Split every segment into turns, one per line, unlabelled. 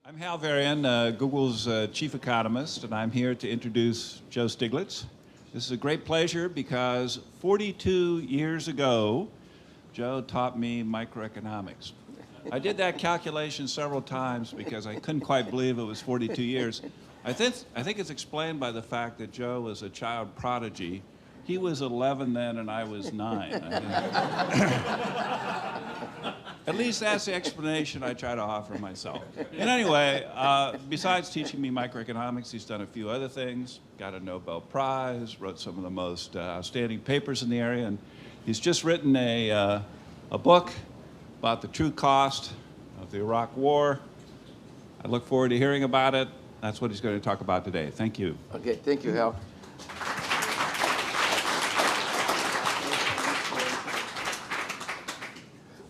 I'm Hal Varian, Google's chief economist, and I'm here to introduce Joe Stiglitz. This is a great pleasure because 42 years ago, Joe taught me microeconomics. I did that calculation several times because I couldn't quite believe it was 42 years. I think it's explained by the fact that Joe was a child prodigy. He was 11 then, and I was 9. At least that's the explanation I try to offer myself. And anyway, besides teaching me microeconomics, he's done a few other things, got a Nobel Prize, wrote some of the most outstanding papers in the area, and he's just written a book about the true cost of the Iraq War. I look forward to hearing about it. That's what he's going to talk about today. Thank you.
Okay, thank you, Hal.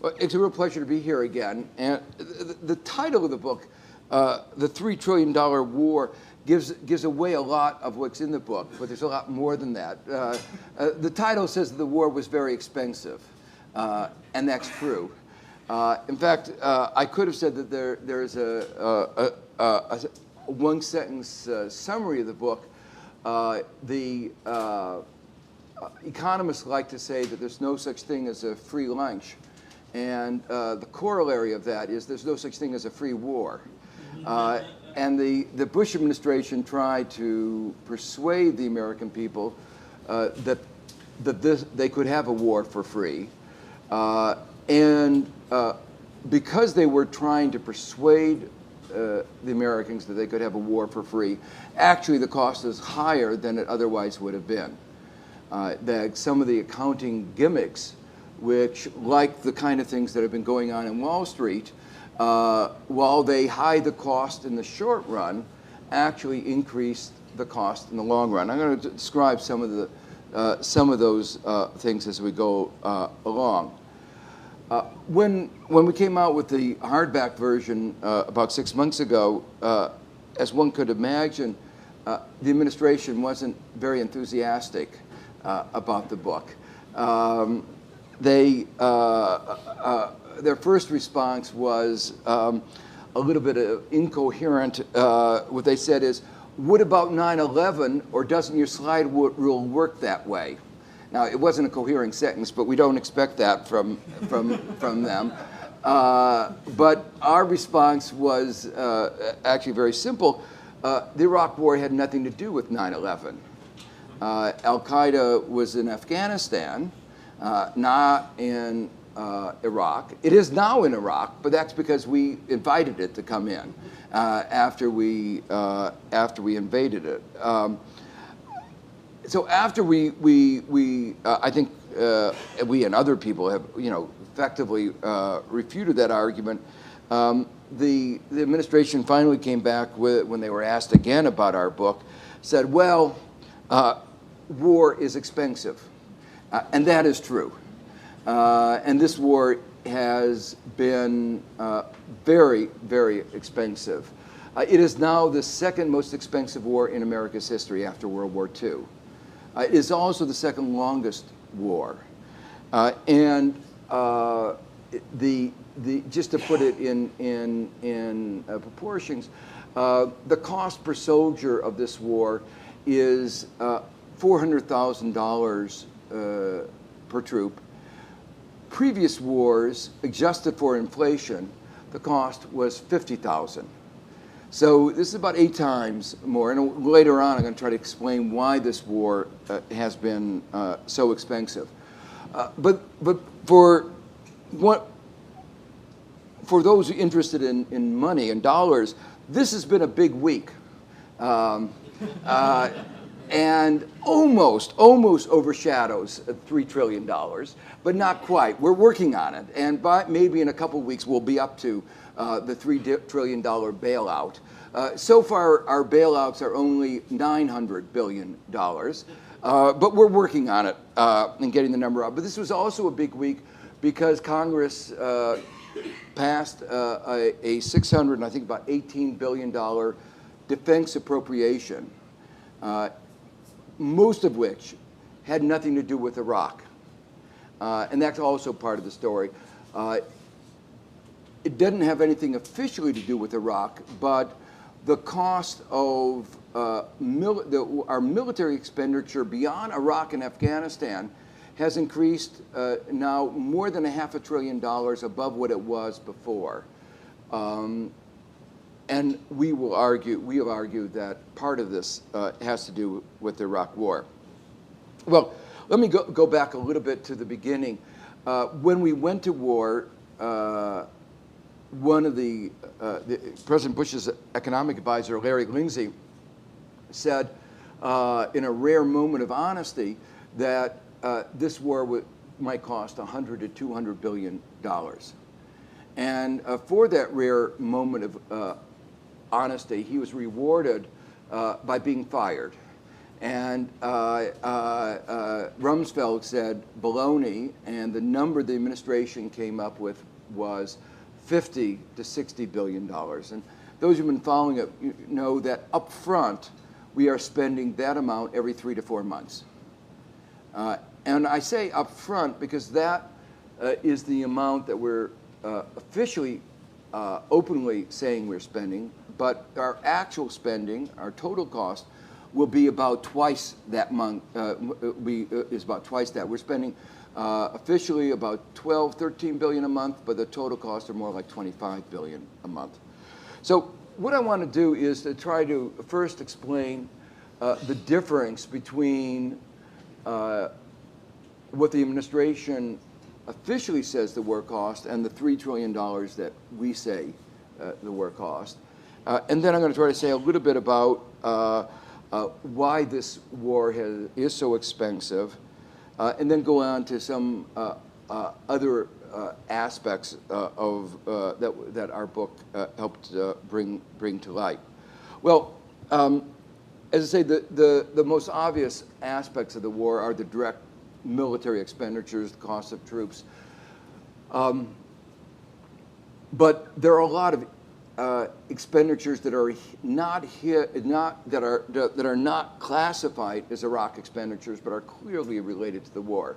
Well, it's a real pleasure to be here again. And the title of the book, The $3 Trillion War, gives away a lot of what's in the book, but there's a lot more than that. The title says that the war was very expensive, and that's true. In fact, I could have said that there's a one-sentence summary of the book. The economists like to say that there's no such thing as a free lunch. And the corollary of that is there's no such thing as a free war. And the Bush administration tried to persuade the American people that they could have a war for free. And because they were trying to persuade the Americans that they could have a war for free, actually the cost is higher than it otherwise would have been. That some of the accounting gimmicks, which, like the kind of things that have been going on in Wall Street, while they hide the cost in the short run, actually increase the cost in the long run. I'm going to describe some of those things as we go along. When we came out with the hardback version about 6 months ago, as one could imagine, the administration wasn't very enthusiastic about the book. Their first response was a little bit incoherent. What they said is, what about 9/11, or doesn't your slide rule work that way? Now, it wasn't a coherent sentence, but we don't expect that from them. But our response was actually very simple. The Iraq War had nothing to do with 9/11. Al-Qaeda was in Afghanistan, not in Iraq. It is now in Iraq, but that's because we invited it to come in after we invaded it. So after I think we and other people have effectively refuted that argument. The administration finally came back when they were asked again about our book, said, well, war is expensive. And that is true. And this war has been very, very expensive. It is now the second most expensive war in America's history after World War II. It is also the second longest war. And just to put it in proportions, the cost per soldier of this war is $400,000 per troop. Previous wars, adjusted for inflation, the cost was $50,000. So this is about 8 times more. And later on, I'm going to try to explain why this war has been so expensive. But for those interested in money and dollars, this has been a big week. And almost overshadows $3 trillion, but not quite. We're working on it, and maybe in a couple of weeks we'll be up to the $3 trillion bailout. So far, our bailouts are only $900 billion, but we're working on it and getting the number up. But this was also a big week because Congress passed a $600 and I think about $18 billion defense appropriation. Most of which had nothing to do with Iraq. And that's also part of the story. it doesn't have anything officially to do with Iraq, but the cost of our military expenditure beyond Iraq and Afghanistan has increased now more than $500 billion above what it was before. And we have argued that part of this has to do with the Iraq War. Well, let me go back a little bit to the beginning. When we went to war, one of President Bush's economic advisor, Larry Lindsey, said in a rare moment of honesty that this war might cost $100 to $200 billion. And for that rare moment of honesty, he was rewarded by being fired. And Rumsfeld said baloney, and the number the administration came up with was $50 to $60 billion. And those who've been following it know that up front, we are spending that amount every 3 to 4 months. And I say up front because that is the amount that we're officially, openly saying we're spending, but our actual spending, our total cost, will be about twice that month. Is about twice that. We're spending officially about 12, 13 billion a month, but the total costs are more like 25 billion a month. So what I want to do is to try to first explain the difference between what the administration officially says the war cost and the $3 trillion that we say the war cost. And then I'm going to try to say a little bit about why this war is so expensive, and then go on to some other aspects of that our book helped bring to light. Well, as I say, the most obvious aspects of the war are the direct military expenditures, the cost of troops. But there are a lot of expenditures that are not classified as Iraq expenditures, but are clearly related to the war,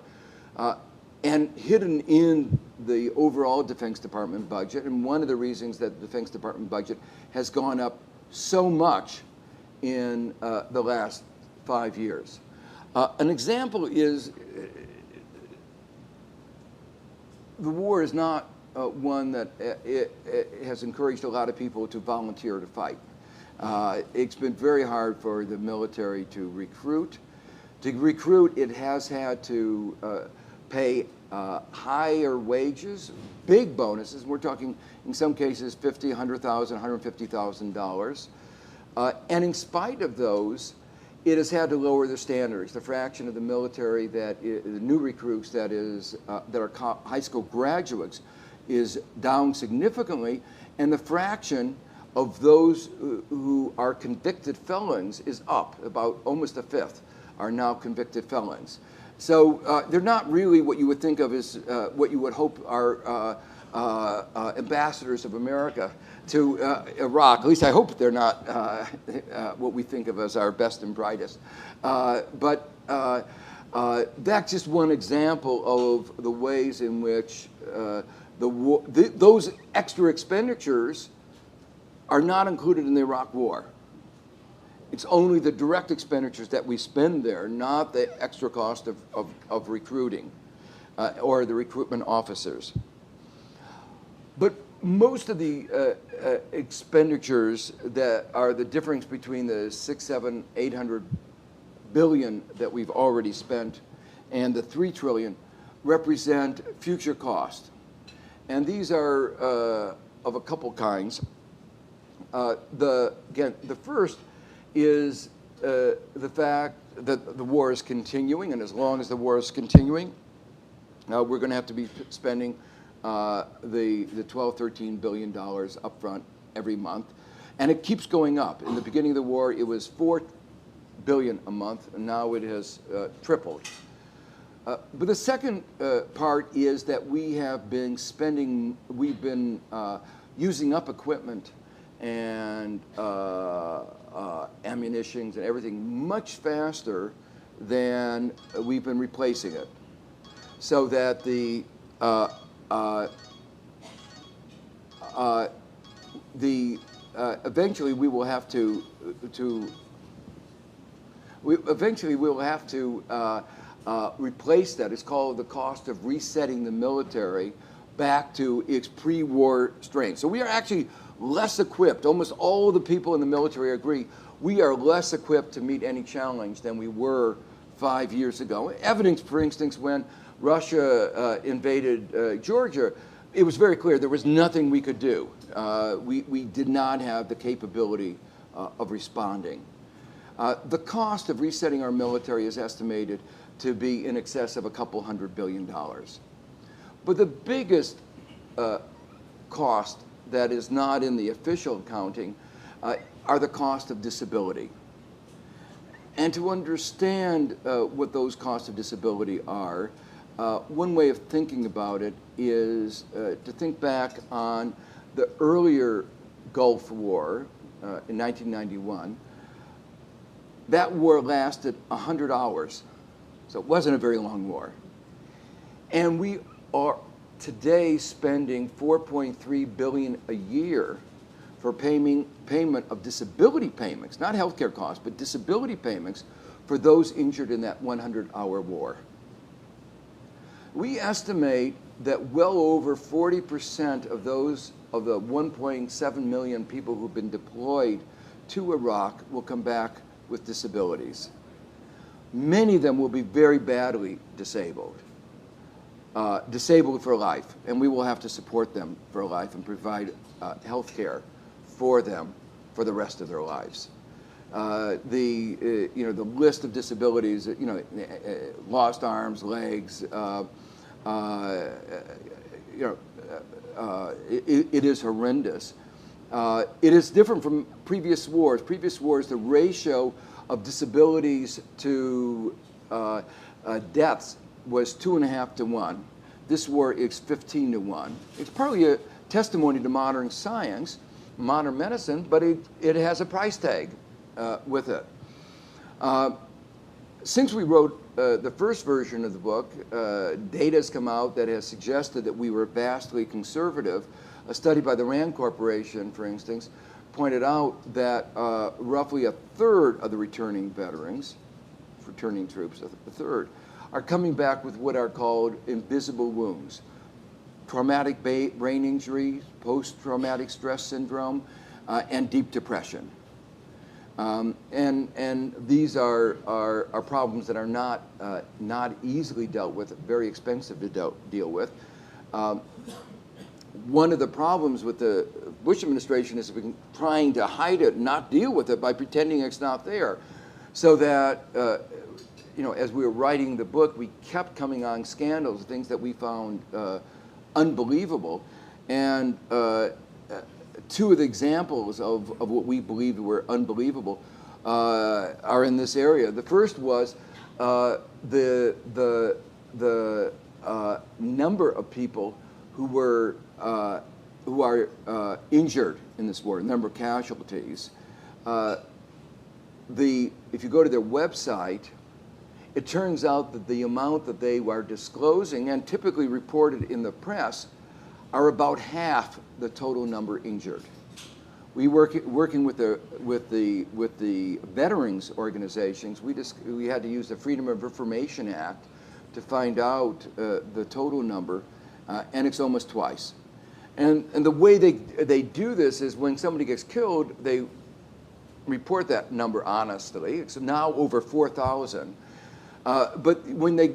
and hidden in the overall Defense Department budget. And one of the reasons that the Defense Department budget has gone up so much in the last 5 years. An example is the war is not one that it has encouraged a lot of people to volunteer to fight. It's been very hard for the military to recruit. To recruit, it has had to pay higher wages, big bonuses. We're talking, in some cases, $50,000, $100,000, $150,000. And in spite of those, it has had to lower the standards. The fraction of the military the new recruits that are high school graduates is down significantly, and the fraction of those who are convicted felons is up. About almost a fifth are now convicted felons. So they're not really what you would think of as what you would hope are ambassadors of America to Iraq. At least I hope they're not what we think of as our best and brightest. But that's just one example of the ways in which those extra expenditures are not included in the Iraq War. It's only the direct expenditures that we spend there, not the extra cost of recruiting or the recruitment officers. But most of the expenditures that are the difference between the 600, 700, 800 billion that we've already spent and the 3 trillion represent future cost. And these are of a couple kinds. Again, the first is the fact that the war is continuing, and as long as the war is continuing, we're going to have to be spending the 12, 13 billion dollars up front every month, and it keeps going up. In the beginning of the war, it was 4 billion a month, and now it has tripled. But the second part is that we have been using up equipment and ammunitions and everything much faster than we've been replacing it. So that the eventually we will have to replace that. It's called the cost of resetting the military back to its pre-war strength. So we are actually less equipped. Almost all the people in the military agree we are less equipped to meet any challenge than we were 5 years ago. Evidence, for instance, when Russia invaded Georgia, it was very clear there was nothing we could do. We did not have the capability of responding. The cost of resetting our military is estimated to be in excess of $200 billion. But the biggest cost that is not in the official accounting are the cost of disability. And to understand what those costs of disability are, one way of thinking about it is to think back on the earlier Gulf War in 1991. That war lasted 100 hours, so it wasn't a very long war. And we are today spending $4.3 billion a year for payment of disability payments, not healthcare costs, but disability payments for those injured in that 100-hour war. We estimate that well over 40% of those of the 1.7 million people who've been deployed to Iraq will come back with disabilities. Many of them will be very badly disabled, disabled for life, and we will have to support them for life and provide health care for them for the rest of their lives. The list of disabilities, lost arms, legs, it is horrendous. It is different from previous wars. Previous wars, the ratio of disabilities to deaths was 2.5 to 1. This war is 15 to 1. It's partly a testimony to modern science, modern medicine, but it has a price tag with it. Since we wrote the first version of the book, data has come out that has suggested that we were vastly conservative. A study by the Rand Corporation, for instance, pointed out that roughly a third of the returning veterans, returning troops, a third, are coming back with what are called invisible wounds. Traumatic brain injury, post-traumatic stress syndrome, and deep depression. And these are problems that are not easily dealt with, very expensive to deal with. One of the problems with the Bush administration is been trying to hide it, not deal with it by pretending it's not there. So that, as we were writing the book, we kept coming on scandals, things that we found unbelievable. And two of the examples of what we believed were unbelievable are in this area. The first was the number of people who are injured in this war, number of casualties. If you go to their website, it turns out that the amount that they are disclosing and typically reported in the press are about half the total number injured. We working with the veterans organizations. We had to use the Freedom of Information Act to find out the total number, and it's almost twice. And the way they do this is when somebody gets killed, they report that number honestly. It's now over 4,000. But when the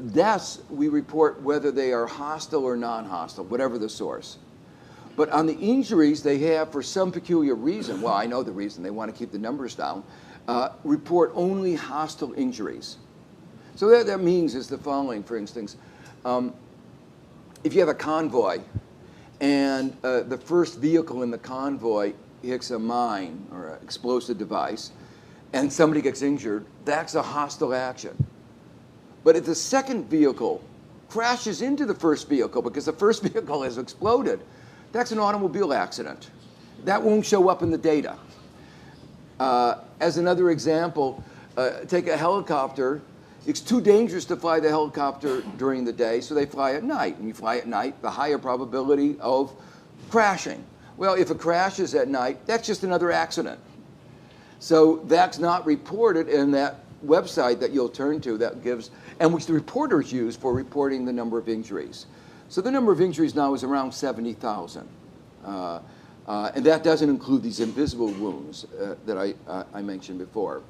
deaths, we report whether they are hostile or non-hostile, whatever the source. But on the injuries, they have, for some peculiar reason, well, I know the reason, they want to keep the numbers down, report only hostile injuries. So what that means is the following, for instance. If you have a convoy and the first vehicle in the convoy hits a mine or an explosive device, and somebody gets injured, that's a hostile action. But if the second vehicle crashes into the first vehicle because the first vehicle has exploded, that's an automobile accident. That won't show up in the data. As another example, take a helicopter. It's too dangerous to fly the helicopter during the day, so they fly at night. And you fly at night, the higher probability of Crashing. Well, if it crashes at night, that's just another accident. So that's not reported in that website that you'll turn to that gives, and which the reporters use for reporting the number of injuries. So the number of injuries now is around 70,000. And that doesn't include these invisible wounds that I mentioned before.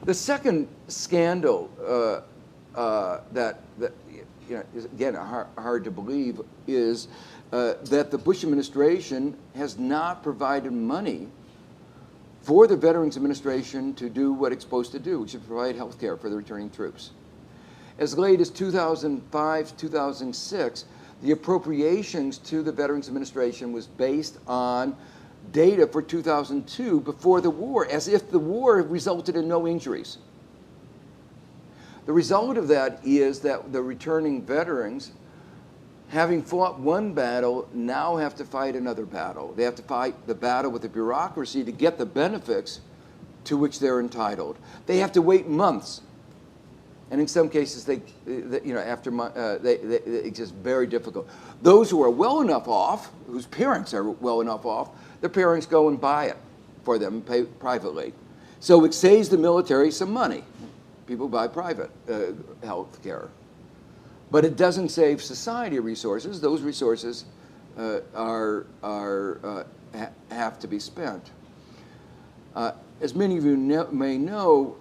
The second scandal that you know, is again hard to believe is that the Bush administration has not provided money for the Veterans Administration to do what it's supposed to do, which is provide health care for the returning troops. As late as 2005, 2006, the appropriations to the Veterans Administration was based on data for 2002 before the war, as if the war resulted in no injuries. The result of that is that the returning veterans, having fought one battle, now have to fight another battle. They have to fight the battle with the bureaucracy to get the benefits to which they're entitled. They have to wait months. And in some cases, it's just very difficult. Those who are well enough off, whose parents are well enough off, their parents go and buy it for them and pay privately. So it saves the military some money. People buy private health care. But it doesn't save society resources. Those resources have to be spent. As many of you may know,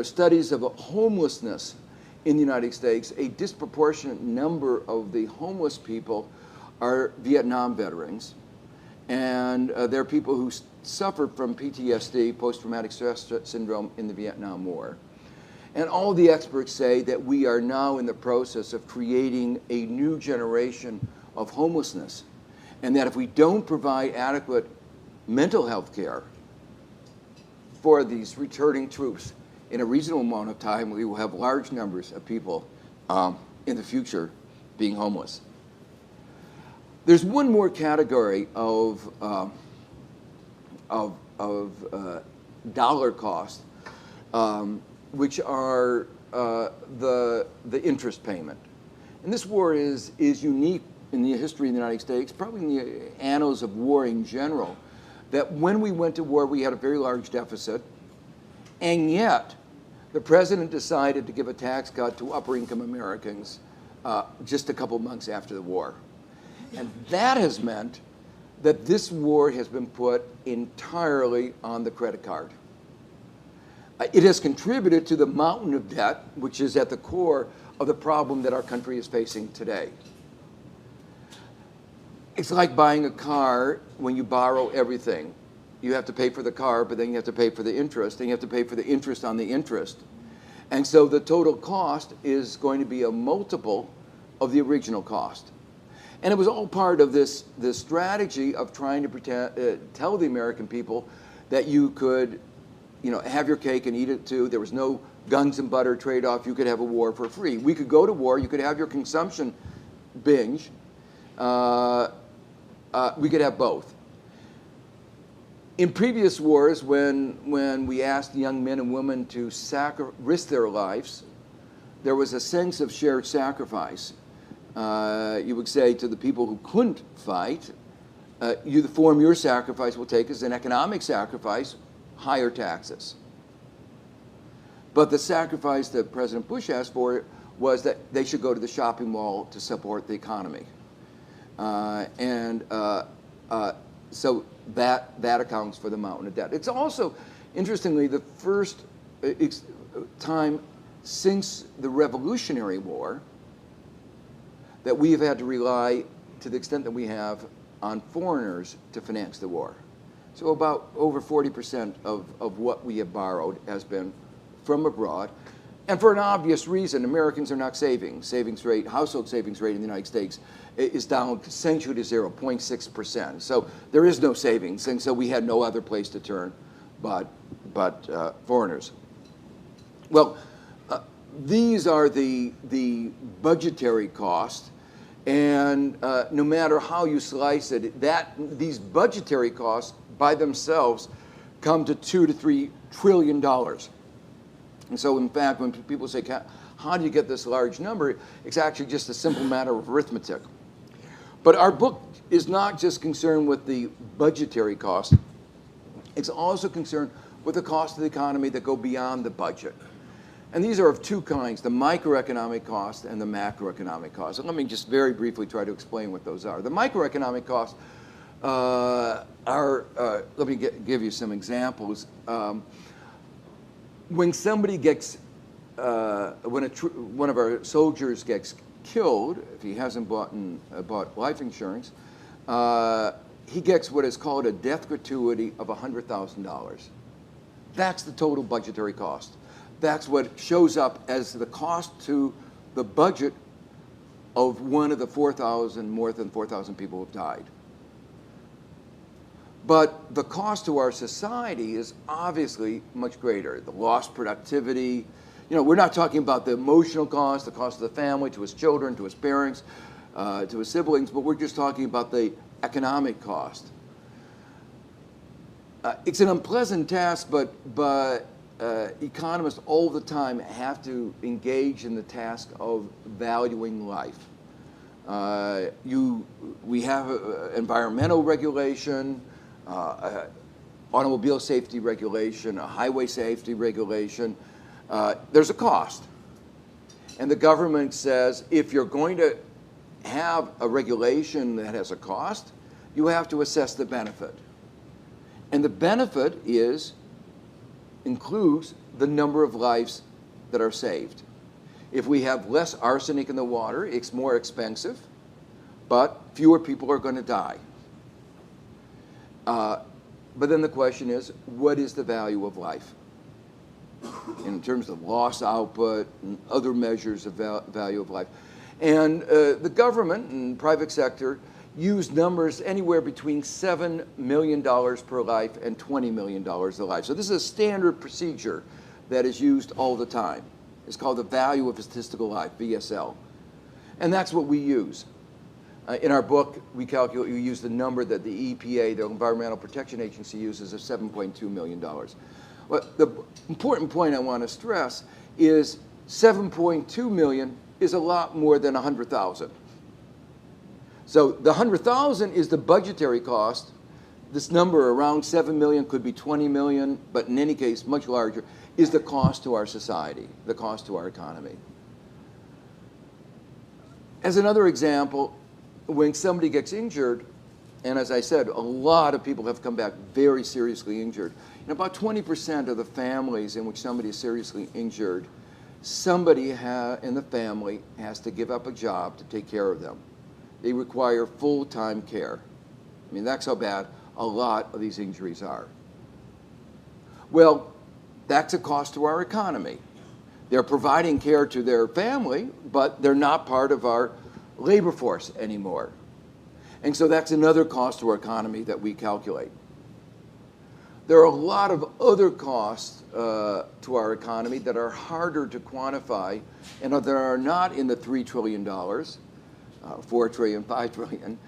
studies of homelessness in the United States, a disproportionate number of the homeless people are Vietnam veterans. And they're people who suffered from PTSD, post-traumatic stress syndrome, in the Vietnam War. And all the experts say that we are now in the process of creating a new generation of homelessness. And that if we don't provide adequate mental health care for these returning troops in a reasonable amount of time, we will have large numbers of people in the future being homeless. There's one more category of dollar cost, which are the interest payment. And this war is unique in the history of the United States, probably in the annals of war in general, that when we went to war, we had a very large deficit, and yet the president decided to give a tax cut to upper income Americans just a couple months after the war. And that has meant that this war has been put entirely on the credit card. It has contributed to the mountain of debt, which is at the core of the problem that our country is facing today. It's like buying a car when you borrow everything. You have to pay for the car, but then you have to pay for the interest, and you have to pay for the interest on the interest. And so the total cost is going to be a multiple of the original cost. And it was all part of this strategy of trying to tell the American people that you could have your cake and eat it too. There was no guns and butter trade-off. You could have a war for free. We could go to war. You could have your consumption binge. We could have both. In previous wars, when we asked young men and women to risk their lives, there was a sense of shared sacrifice. You would say to the people who couldn't fight, the form your sacrifice will take is an economic sacrifice, higher taxes. But the sacrifice that President Bush asked for was that they should go to the shopping mall to support the economy. So that accounts for the mountain of debt. It's also, interestingly, the first time since the Revolutionary War that we have had to rely, to the extent that we have, on foreigners to finance the war. So about over 40% of what we have borrowed has been from abroad. And for an obvious reason, Americans are not saving. Household savings rate in the United States is down essentially to 0.6%. So there is no savings, and so we had no other place to turn but foreigners. Well, these are the budgetary costs, and no matter how you slice it, these budgetary costs by themselves come to $2 to $3 trillion. And so, in fact, when people say, how do you get this large number, it's actually just a simple matter of arithmetic. But our book is not just concerned with the budgetary cost. It's also concerned with the cost of the economy that go beyond the budget. And these are of two kinds, the microeconomic cost and the macroeconomic cost. And let me just very briefly try to explain what those are. The microeconomic costs let me give you some examples. When somebody gets, one of our soldiers gets killed, if he hasn't bought life insurance, he gets what is called a death gratuity of $100,000. That's the total budgetary cost. That's what shows up as the cost to the budget of one of the more than 4,000 people who have died. But the cost to our society is obviously much greater. The lost productivity, we're not talking about the emotional cost, the cost of the family, to his children, to his parents, to his siblings, but we're just talking about the economic cost. It's an unpleasant task, but economists all the time have to engage in the task of valuing life. We have environmental regulation, automobile safety regulation, a highway safety regulation. There's a cost. And the government says, if you're going to have a regulation that has a cost, you have to assess the benefit. And the benefit includes the number of lives that are saved. If we have less arsenic in the water, it's more expensive, but fewer people are going to die. But then the question is, what is the value of life? In terms of loss output and other measures of value of life. And the government and private sector use numbers anywhere between $7 million per life and $20 million a life. So this is a standard procedure that is used all the time. It's called the value of a statistical life, VSL. And that's what we use. In our book, we use the number that the EPA, the Environmental Protection Agency, uses of $7.2 million. But the important point I want to stress is 7.2 million is a lot more than 100,000. So the 100,000 is the budgetary cost. This number around 7 million could be 20 million, but in any case, much larger, is the cost to our society, the cost to our economy. As another example, when somebody gets injured, and as I said, a lot of people have come back very seriously injured. And about 20% of the families in which somebody is seriously injured, somebody in the family has to give up a job to take care of them. They require full-time care. I mean, that's how bad a lot of these injuries are. Well, that's a cost to our economy. They're providing care to their family, but they're not part of our labor force anymore. And so that's another cost to our economy that we calculate. There are a lot of other costs to our economy that are harder to quantify and that are not in the $3 trillion, 4 trillion, 5 trillion.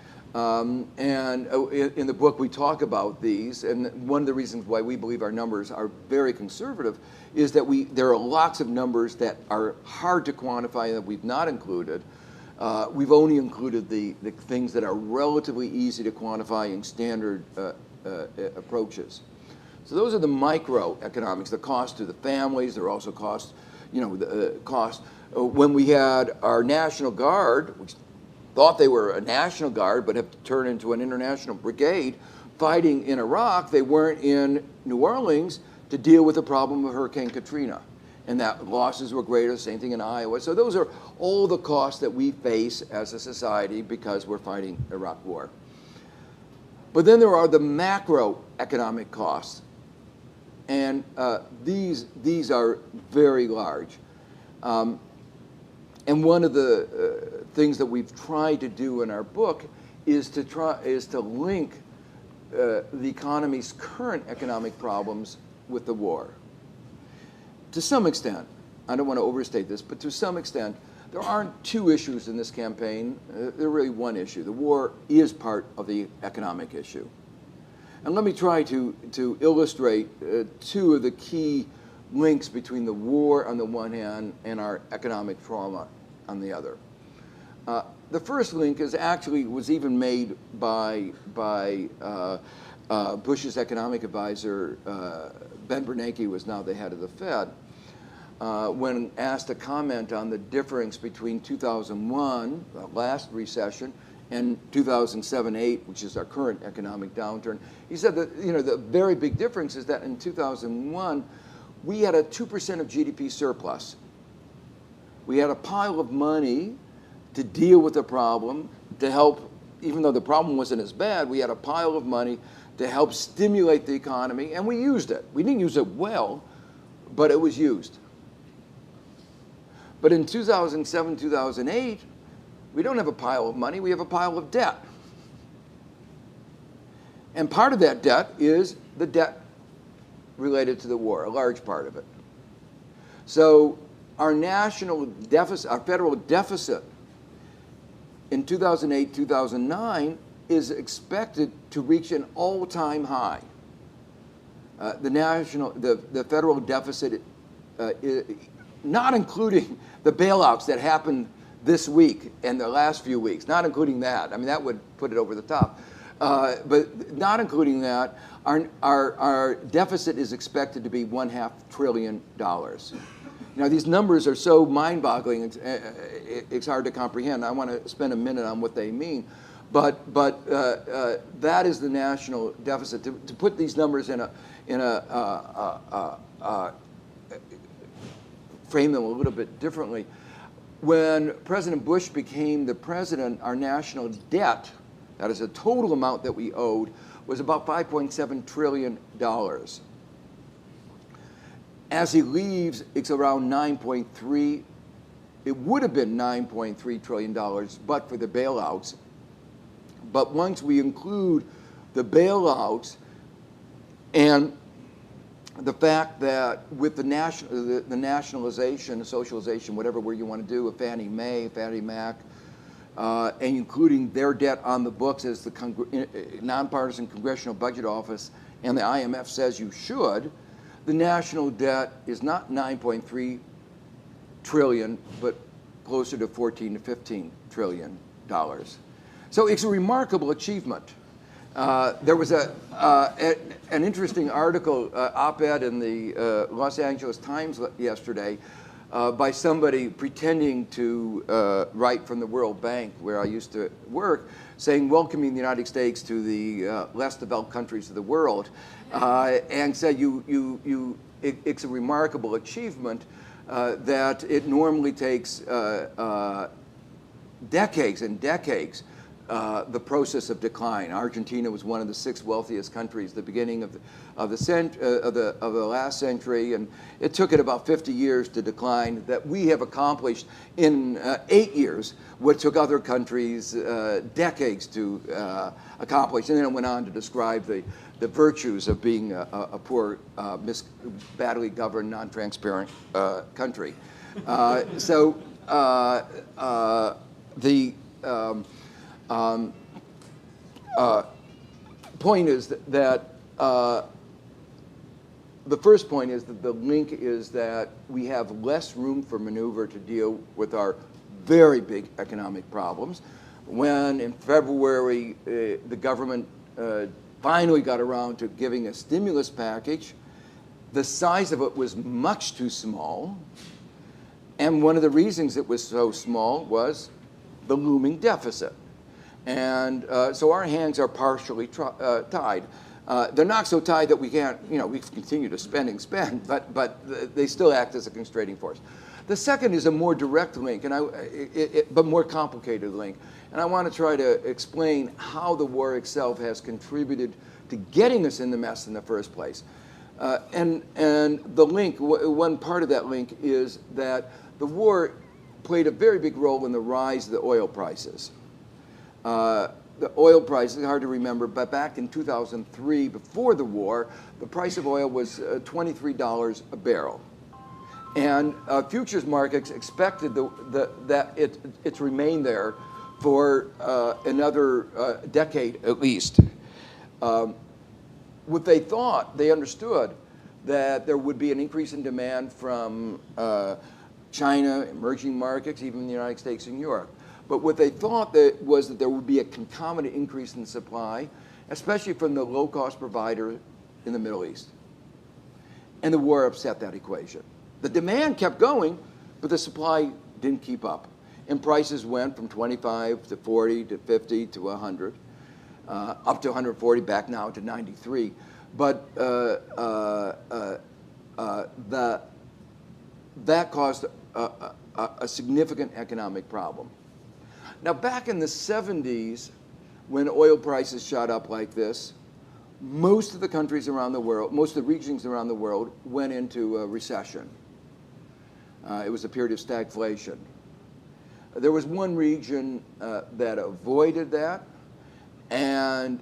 In the book we talk about these, and one of the reasons why we believe our numbers are very conservative is that there are lots of numbers that are hard to quantify that we've not included. We've only included the things that are relatively easy to quantify in standard approaches. So those are the microeconomics, the cost to the families. There are also costs, when we had our National Guard, which thought they were a National Guard but have turned into an international brigade fighting in Iraq. They weren't in New Orleans to deal with the problem of Hurricane Katrina. And that losses were greater, same thing in Iowa. So those are all the costs that we face as a society because we're fighting Iraq war. But then there are the macroeconomic costs. And these are very large. And one of the things that we've tried to do in our book is to link the economy's current economic problems with the war. To some extent, I don't want to overstate this, but to some extent, there aren't two issues in this campaign. There's really one issue. The war is part of the economic issue. And let me try to illustrate two of the key links between the war on the one hand and our economic trauma on the other. the first link was even made by Bush's economic advisor, Ben Bernanke, was now the head of the Fed, when asked to comment on the difference between 2001, the last recession, and 2007-8, which is our current economic downturn. He said that the very big difference is that in 2001, we had a 2% of GDP surplus. We had a pile of money to deal with the problem, to help, even though the problem wasn't as bad, we had a pile of money to help stimulate the economy, and we used it. We didn't use it well, but it was used. But in 2007, 2008, we don't have a pile of money, we have a pile of debt. And part of that debt is the debt related to the war, a large part of it. So our national deficit, our federal deficit in 2008, 2009 is expected to reach an all-time high. The federal deficit, not including the bailouts that happened this week and the last few weeks, not including that. I mean, that would put it over the top. But not including that, our deficit is expected to be $0.5 trillion. Now, these numbers are so mind-boggling, it's hard to comprehend. I want to spend a minute on what they mean. But that is the national deficit. To put these numbers in a frame them a little bit differently, when President Bush became the president, our national debt, that is the total amount that we owed, was about $5.7 trillion. As he leaves, it's around 9.3. It would have been $9.3 trillion, but for the bailouts. But once we include the bailouts and the fact that with the nationalization, socialization, whatever word you want to do, of Fannie Mae, Fannie Mac, and including their debt on the books as the nonpartisan Congressional Budget Office and the IMF says you should, the national debt is not 9.3 trillion, but closer to 14 to 15 trillion dollars. So it's a remarkable achievement. There was an interesting article, op-ed in the Los Angeles Times yesterday by somebody pretending to write from the World Bank, where I used to work, saying welcoming the United States to the less developed countries of the world, and said it's a remarkable achievement that it normally takes decades and decades. The process of decline. Argentina was one of the 6 wealthiest countries at the beginning of the last century, and it took it about 50 years to decline. That we have accomplished in 8 years what took other countries decades to accomplish. And then it went on to describe the virtues of being a poor, badly governed, non-transparent country. Point is that the first point is that the link is that we have less room for maneuver to deal with our very big economic problems. When in February the government finally got around to giving a stimulus package, the size of it was much too small. And one of the reasons it was so small was the looming deficit. And so our hands are partially tied. They're not so tied that we can't, we continue to spend, but they still act as a constraining force. The second is a more direct link, but more complicated link. And I want to try to explain how the war itself has contributed to getting us in the mess in the first place. And the link, one part of that link is that the war played a very big role in the rise of the oil prices. The oil price is hard to remember, but back in 2003, before the war, the price of oil was $23 a barrel. And futures markets expected that it's remained there for another decade at least. What they thought, they understood that there would be an increase in demand from China, emerging markets, even the United States and Europe. But what they thought that was that there would be a concomitant increase in supply, especially from the low-cost provider in the Middle East. And the war upset that equation. The demand kept going, but the supply didn't keep up. And prices went from 25 to 40 to 50 to 100, up to 140, back now to 93. But that caused a significant economic problem. Now, back in the 70s, when oil prices shot up like this, most of the countries around the world, most of the regions around the world went into a recession. It was a period of stagflation. There was one region that avoided that, and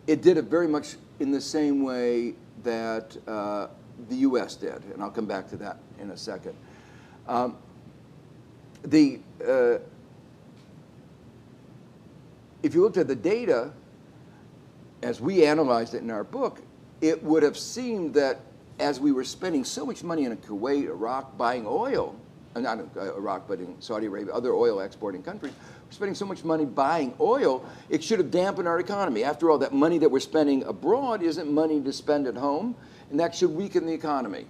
it did it very much in the same way that the U.S. did, and I'll come back to that in a second. If you looked at the data, as we analyzed it in our book, it would have seemed that as we were spending so much money in Kuwait, Iraq, buying oil, not Iraq, but in Saudi Arabia, other oil exporting countries, we're spending so much money buying oil, it should have dampened our economy. After all, that money that we're spending abroad isn't money to spend at home, and that should weaken the economy.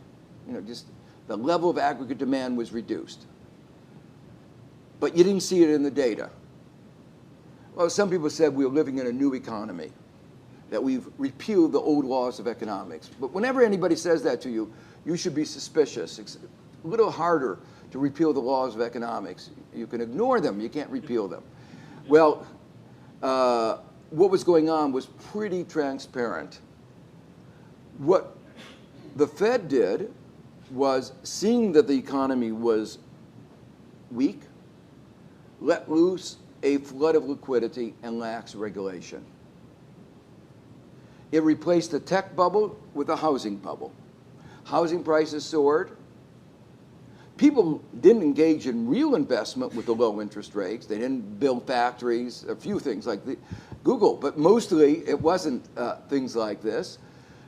You know, just the level of aggregate demand was reduced. But you didn't see it in the data. Well, some people said we were living in a new economy, that we've repealed the old laws of economics. But whenever anybody says that to you, you should be suspicious. It's a little harder to repeal the laws of economics. You can ignore them, you can't repeal them. Well, what was going on was pretty transparent. What the Fed did was, seeing that the economy was weak, let loose a flood of liquidity and lax regulation. It replaced the tech bubble with a housing bubble. Housing prices soared. People didn't engage in real investment with the low interest rates. They didn't build factories, a few things like Google, but mostly it wasn't things like this.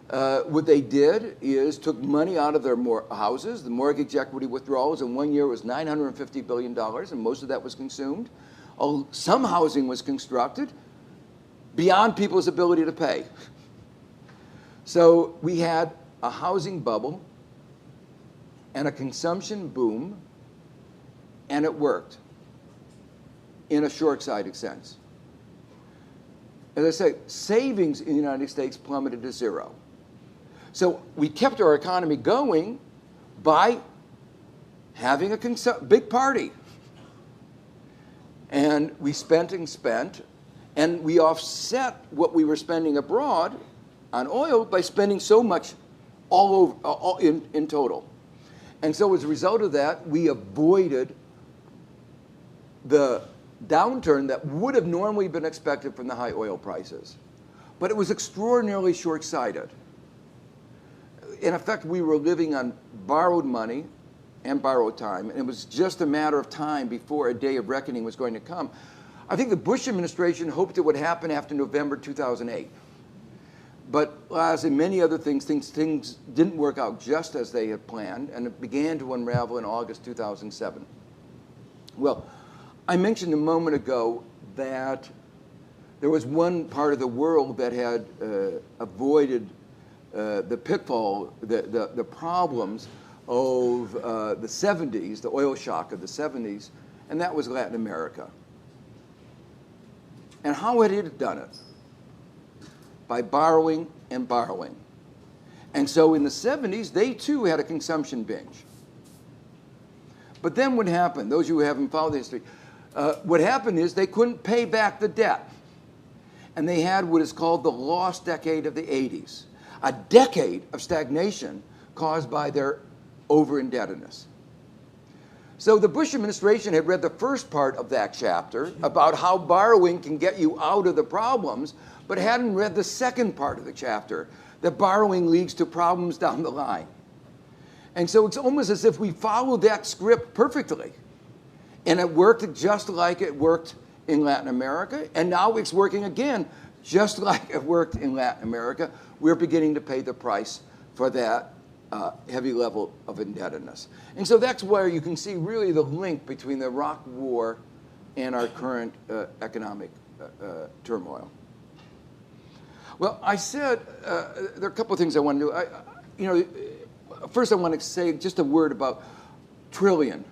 What they did is took money out of their houses. The mortgage equity withdrawals in 1 year was $950 billion, and most of that was consumed. Some housing was constructed beyond people's ability to pay. So we had a housing bubble and a consumption boom, and it worked in a short-sighted sense. As I say, savings in the United States plummeted to zero. So we kept our economy going by having a big party. And we spent and spent, and we offset what we were spending abroad on oil by spending so much all over, in total. And so as a result of that, we avoided the downturn that would have normally been expected from the high oil prices. But it was extraordinarily short-sighted. In effect, we were living on borrowed money and borrowed time, and it was just a matter of time before a day of reckoning was going to come. I think the Bush administration hoped it would happen after November 2008. But as in many other things, things didn't work out just as they had planned, and it began to unravel in August 2007. Well, I mentioned a moment ago that there was one part of the world that had avoided the pitfall, the problems of the 70s, the oil shock of the 70s, and that was Latin America. And how had it done it? By borrowing and borrowing. And so in the 70s, they too had a consumption binge. But then what happened? Those of you who haven't followed the history, what happened is they couldn't pay back the debt. And they had what is called the lost decade of the 80s, a decade of stagnation caused by their over-indebtedness. So the Bush administration had read the first part of that chapter about how borrowing can get you out of the problems, but hadn't read the second part of the chapter, that borrowing leads to problems down the line. And so it's almost as if we followed that script perfectly. And it worked just like it worked in Latin America, and now it's working again just like it worked in Latin America. We're beginning to pay the price for that heavy level of indebtedness. And so that's where you can see really the link between the Iraq War and our current economic turmoil. Well, I said there are a couple of things I want to do. First I want to say just a word about trillion.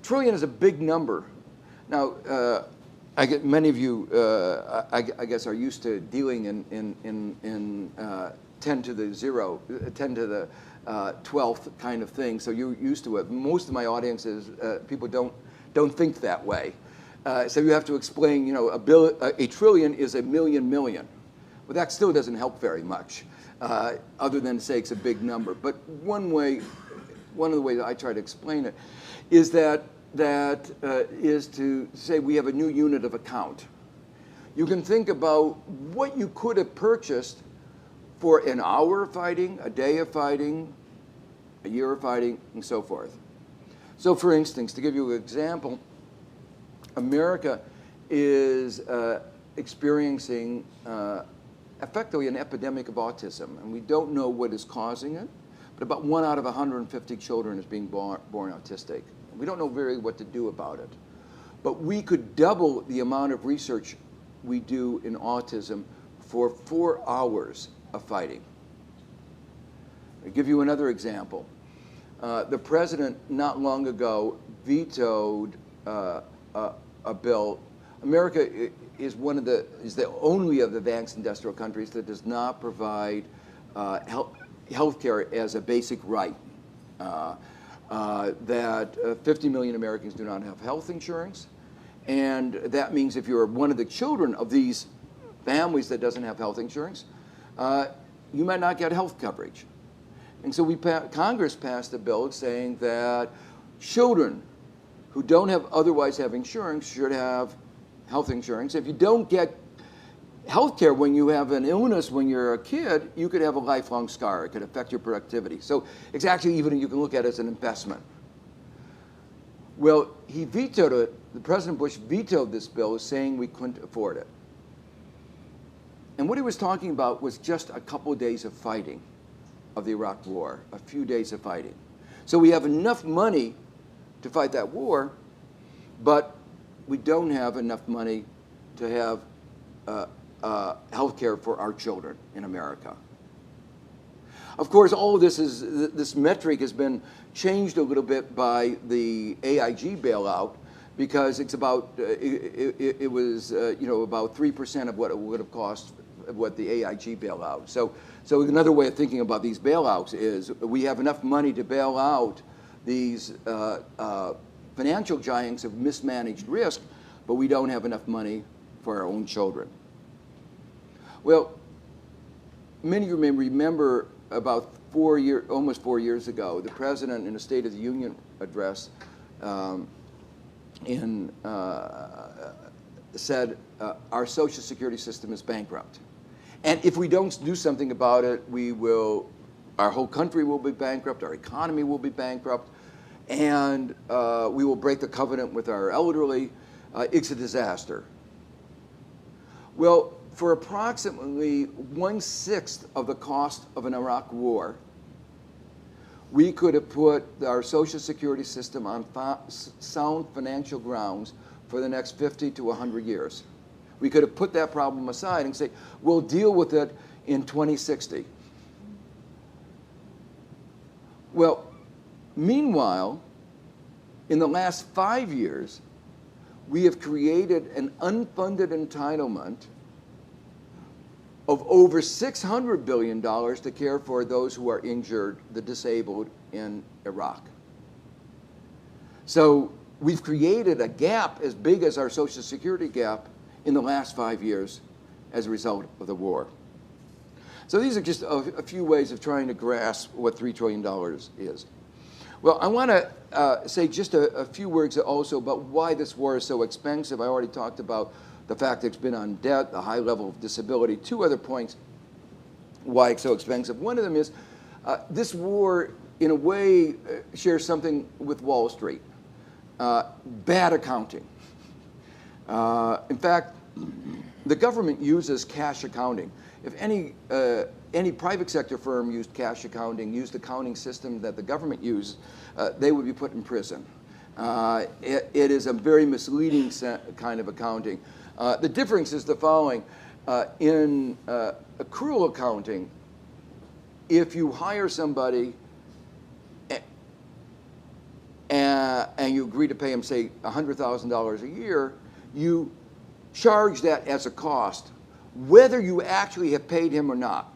Trillion is a big number. Now, many of you, I guess, are used to dealing in 10 to the 0, 10 to the 12th kind of thing, so you're used to it. Most of my audiences, people don't think that way. So you have to explain, a trillion is a million. But that still doesn't help very much, other than to say it's a big number. But one of the ways I try to explain it is is to say we have a new unit of account. You can think about what you could have purchased for an hour of fighting, a day of fighting, a year of fighting, and so forth. So for instance, to give you an example, America is experiencing effectively an epidemic of autism, and we don't know what is causing it, but about 1 out of 150 children is being born autistic. We don't know really what to do about it. But we could double the amount of research we do in autism for 4 hours of fighting. I'll give you another example. The president not long ago vetoed a bill. America is the only of the advanced industrial countries that does not provide health care as a basic right. That 50 million Americans do not have health insurance, and that means if you're one of the children of these families that doesn't have health insurance, you might not get health coverage. And so Congress passed a bill saying that children who don't otherwise have insurance should have health insurance. If you don't get health care when you have an illness when you're a kid, you could have a lifelong scar. It could affect your productivity. So it's actually even you can look at it as an investment. Well, he vetoed it. President Bush vetoed this bill saying we couldn't afford it. And what he was talking about was just a couple of days of fighting of the Iraq War, a few days of fighting. So we have enough money to fight that war, but we don't have enough money to have health care for our children in America. Of course, all of this metric has been changed a little bit by the AIG bailout, because it's about it was about 3% of what it would have cost what the AIG bailout. So another way of thinking about these bailouts is we have enough money to bail out these financial giants of mismanaged risk, but we don't have enough money for our own children. Well, many of you may remember about almost 4 years ago, the president in a State of the Union address said our Social Security system is bankrupt. And if we don't do something about it, our whole country will be bankrupt, our economy will be bankrupt, and we will break the covenant with our elderly. It's a disaster. Well, for approximately 1/6 of the cost of an Iraq war, we could have put our Social Security system on sound financial grounds for the next 50 to 100 years. We could have put that problem aside and say, we'll deal with it in 2060. Well, meanwhile, in the last 5 years, we have created an unfunded entitlement of over $600 billion to care for those who are injured, the disabled in Iraq. So we've created a gap as big as our Social Security gap in the last 5 years as a result of the war. So these are just a few ways of trying to grasp what $3 trillion is. Well, I want to say just a few words also about why this war is so expensive. I already talked about the fact that it's been on debt, the high level of disability. 2 other points why it's so expensive. One of them is this war, in a way, shares something with Wall Street. Bad accounting. In fact, the government uses cash accounting. If any private sector firm used cash accounting, used the accounting system that the government uses, they would be put in prison. It is a very misleading kind of accounting. The difference is the following. In accrual accounting, if you hire somebody and you agree to pay them, say, $100,000 a year, you charge that as a cost, whether you actually have paid him or not.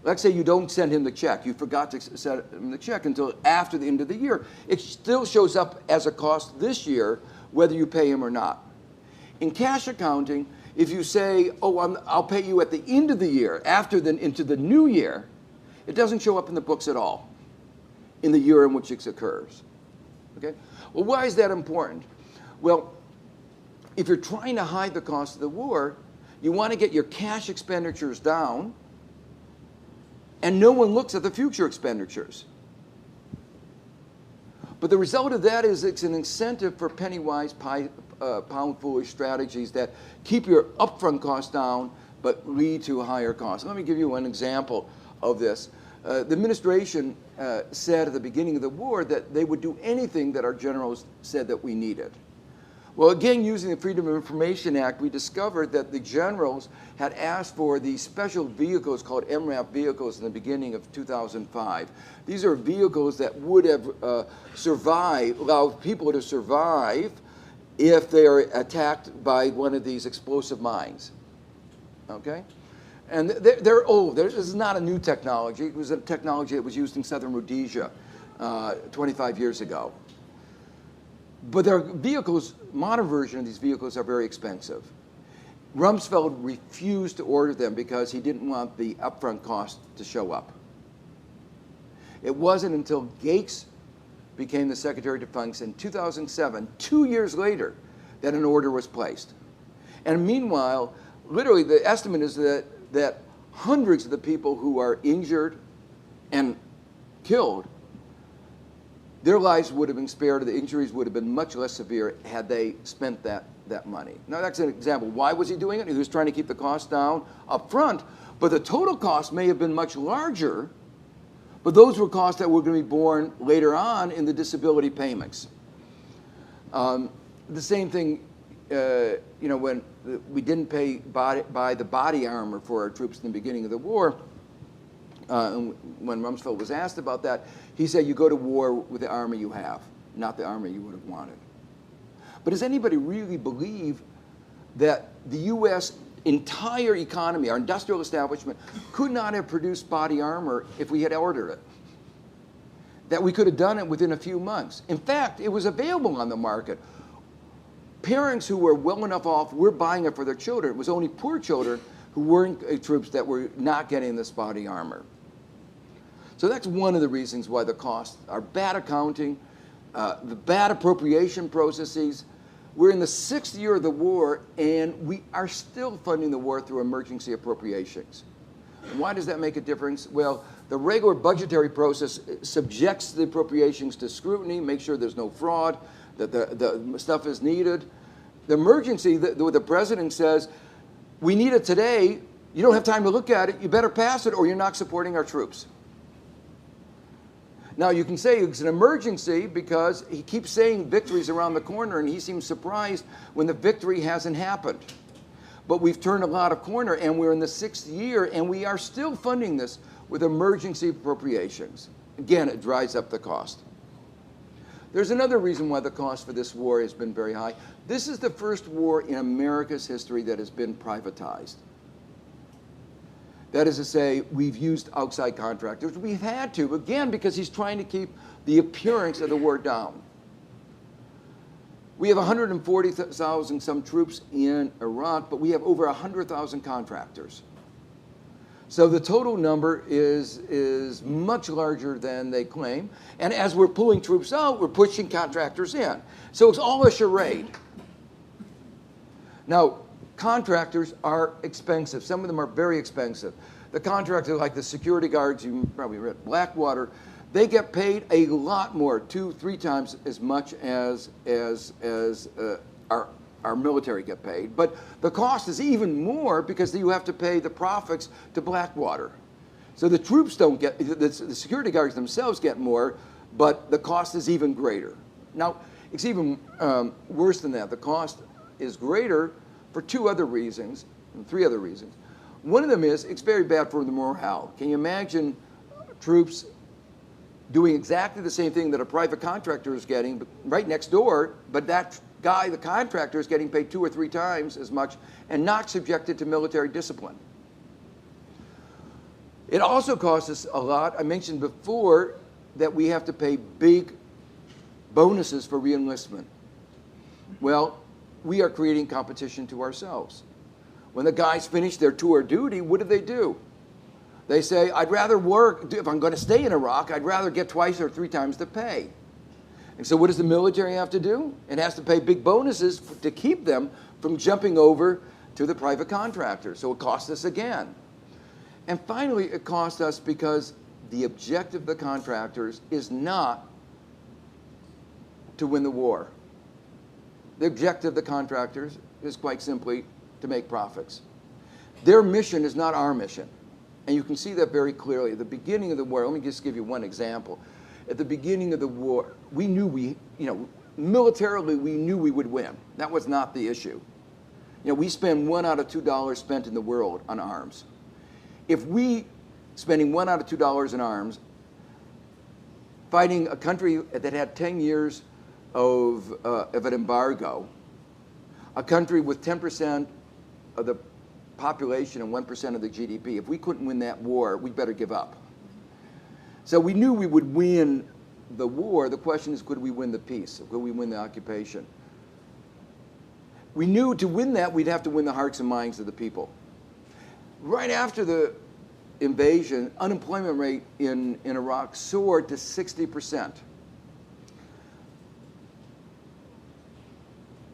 Let's say you don't send him the check. You forgot to send him the check until after the end of the year. It still shows up as a cost this year, whether you pay him or not. In cash accounting, if you say, oh, I'll pay you at the end of the year, into the new year, it doesn't show up in the books at all in the year in which it occurs. Okay? Well, why is that important? Well, if you're trying to hide the cost of the war, you want to get your cash expenditures down, and no one looks at the future expenditures. But the result of that is it's an incentive for penny-wise, pound-foolish strategies that keep your upfront costs down but lead to higher costs. Let me give you one example of this. The administration said at the beginning of the war that they would do anything that our generals said that we needed. Well, again, using the Freedom of Information Act, we discovered that the generals had asked for these special vehicles called MRAP vehicles in the beginning of 2005. These are vehicles that would have allowed people to survive if they are attacked by one of these explosive mines. Okay? And they're old. This is not a new technology. It was a technology that was used in southern Rhodesia 25 years ago. But their vehicles, modern version of these vehicles, are very expensive. Rumsfeld refused to order them because he didn't want the upfront cost to show up. It wasn't until Gates became the Secretary of Defense in 2007, 2 years later, that an order was placed. And meanwhile, literally the estimate is that hundreds of the people who are injured and killed, their lives would have been spared, the injuries would have been much less severe had they spent that money. Now that's an example. Why was he doing it? He was trying to keep the cost down up front, but the total cost may have been much larger, but those were costs that were going to be borne later on in the disability payments. The same thing, when we didn't buy the body armor for our troops in the beginning of the war, and when Rumsfeld was asked about that, he said, you go to war with the armor you have, not the armor you would have wanted. But does anybody really believe that the U.S. entire economy, our industrial establishment, could not have produced body armor if we had ordered it? That we could have done it within a few months. In fact, it was available on the market. Parents who were well enough off were buying it for their children. It was only poor children who weren't troops that were not getting this body armor. So that's one of the reasons why the costs are bad accounting, the bad appropriation processes. We're in the 6th year of the war, and we are still funding the war through emergency appropriations. And why does that make a difference? Well, the regular budgetary process subjects the appropriations to scrutiny, makes sure there's no fraud, that the stuff is needed. The emergency, the president says, we need it today, you don't have time to look at it, you better pass it or you're not supporting our troops. Now you can say it's an emergency because he keeps saying victory's around the corner and he seems surprised when the victory hasn't happened. But we've turned a lot of corner and we're in the 6th year and we are still funding this with emergency appropriations. Again, it drives up the cost. There's another reason why the cost for this war has been very high. This is the first war in America's history that has been privatized. That is to say, we've used outside contractors. We've had to, again, because he's trying to keep the appearance of the war down. We have 140,000 some troops in Iraq, but we have over 100,000 contractors. So the total number is much larger than they claim. And as we're pulling troops out, we're pushing contractors in. So it's all a charade. Now, contractors are expensive. Some of them are very expensive. The contractors, like the security guards, you probably read Blackwater, they get paid a lot more, 2-3 times as much as our our military get paid. But the cost is even more because you have to pay the profits to Blackwater. So the troops don't get, the security guards themselves get more, but the cost is even greater. Now, it's even worse than that. The cost is greater for three other reasons. One of them is it's very bad for the morale. Can you imagine troops doing exactly the same thing that a private contractor is getting, but right next door, but that guy, the contractor, is getting paid 2 or 3 times as much and not subjected to military discipline? It also costs us a lot. I mentioned before that we have to pay big bonuses for reenlistment. Well, we are creating competition to ourselves. When the guys finish their tour of duty, what do? They say, I'd rather work, if I'm going to stay in Iraq, I'd rather get 2 or 3 times the pay. And so what does the military have to do? It has to pay big bonuses to keep them from jumping over to the private contractor. So it costs us again. And finally, it costs us because the objective of the contractors is not to win the war. The objective of the contractors is quite simply to make profits. Their mission is not our mission. And you can see that very clearly. At the beginning of the war, let me just give you one example. At the beginning of the war, we knew militarily we knew we would win. That was not the issue. We spend $1 out of $2 spent in the world on arms. If we, spending $1 out of $2 in arms, fighting a country that had 10 years of an embargo, a country with 10% of the population and 1% of the GDP, if we couldn't win that war, we'd better give up. So we knew we would win the war. The question is, could we win the peace? Could we win the occupation? We knew to win that, we'd have to win the hearts and minds of the people. Right after the invasion, unemployment rate in Iraq soared to 60%.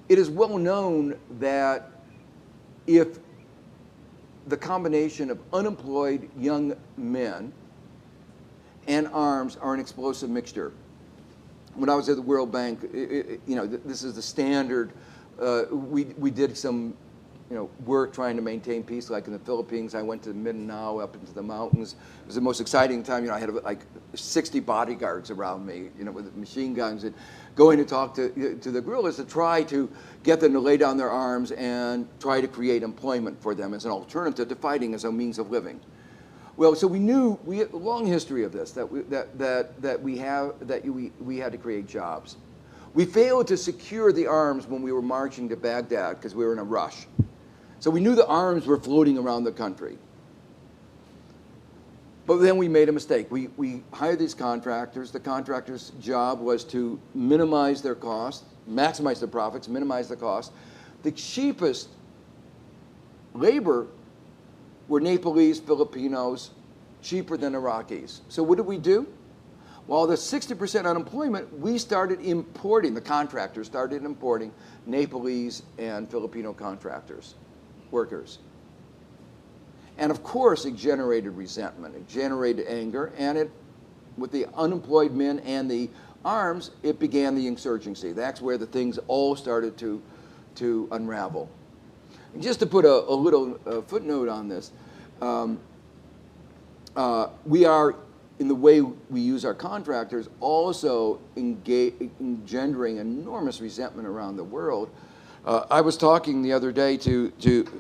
It is well known that if the combination of unemployed young men and arms are an explosive mixture. When I was at the World Bank, this is the standard. We did some work trying to maintain peace, like in the Philippines. I went to Mindanao, up into the mountains. It was the most exciting time. I had like 60 bodyguards around me, with machine guns, and going to talk to the guerrillas to try to get them to lay down their arms and try to create employment for them as an alternative to fighting as a means of living. Well, so we knew we had a long history of this, that we had to create jobs. We failed to secure the arms when we were marching to Baghdad because we were in a rush. So we knew the arms were floating around the country. But then we made a mistake. We hired these contractors. The contractors' job was to minimize their costs, maximize their profits, minimize the cost. The cheapest labor were Nepalese, Filipinos, cheaper than Iraqis. So what did we do? While the 60% unemployment, we started importing, the contractors started importing Nepalese and Filipino contractors, workers. And of course, it generated resentment, it generated anger, and with the unemployed men and the arms, it began the insurgency. That's where the things all started to unravel. And just to put a little footnote on this, we are, in the way we use our contractors, also engendering enormous resentment around the world. I was talking the other day to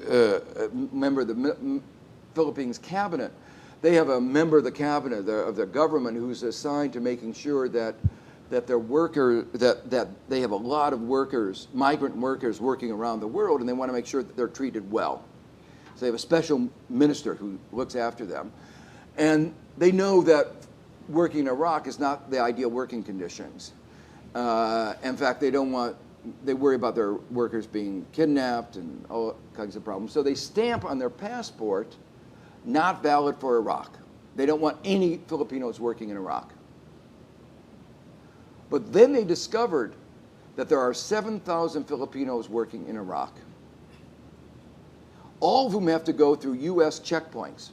a member of the Philippines cabinet. They have a member of the cabinet of the government who's assigned to making sure that their that they have a lot of workers, migrant workers, working around the world, and they want to make sure that they're treated well. So they have a special minister who looks after them, and they know that working in Iraq is not the ideal working conditions. In fact, they worry about their workers being kidnapped and all kinds of problems. So they stamp on their passport, not valid for Iraq. They don't want any Filipinos working in Iraq. But then they discovered that there are 7,000 Filipinos working in Iraq, all of whom have to go through U.S. checkpoints.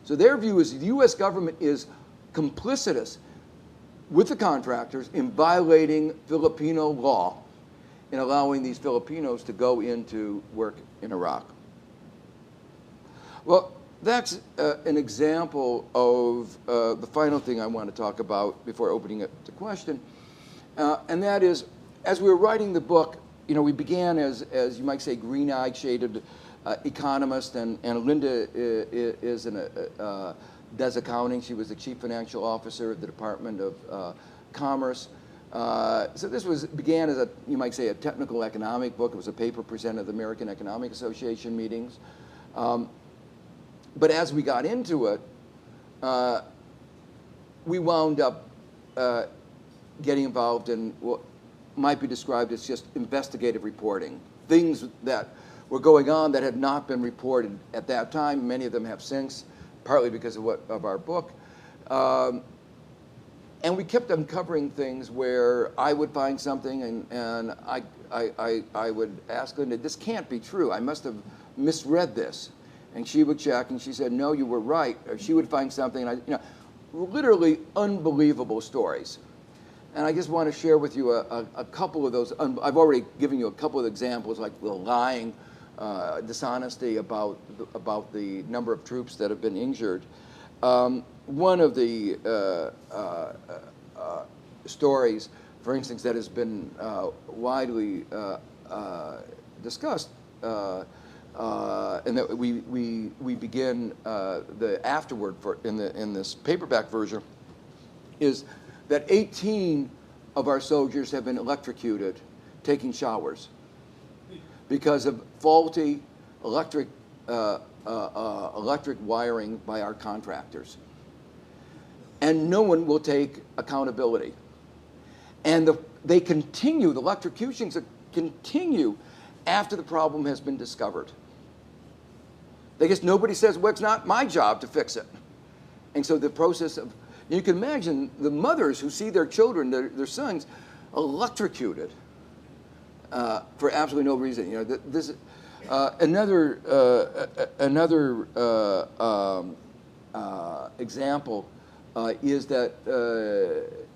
So their view is the U.S. government is complicitous with the contractors in violating Filipino law in allowing these Filipinos to go into work in Iraq. Well, that's an example of the final thing I want to talk about before opening it to question, and that is, as we were writing the book, you know, we began as you might say, green-eyed, shaded economist, and Linda does accounting. She was the chief financial officer of the Department of Commerce. So this began as you might say, a technical economic book. It was a paper presented at the American Economic Association meetings. But as we got into it, we wound up getting involved in what might be described as just investigative reporting. Things that were going on that had not been reported at that time. Many of them have since, partly because of our book. And we kept uncovering things where I would find something and I would ask Linda, this can't be true. I must have misread this. And she would check, and she said, no, you were right. Or she would find something, and literally unbelievable stories. And I just want to share with you a couple of those. I've already given you a couple of examples, like the lying, dishonesty about the number of troops that have been injured. One of the stories, for instance, that has been widely discussed, and that we begin the afterword in this paperback version, is that 18 of our soldiers have been electrocuted taking showers because of faulty electric wiring by our contractors. And no one will take accountability. And they continue, the electrocutions continue after the problem has been discovered. They guess nobody says, well, it's not my job to fix it. And so the process of, you can imagine the mothers who see their children, their sons, electrocuted for absolutely no reason. You know, this another example is that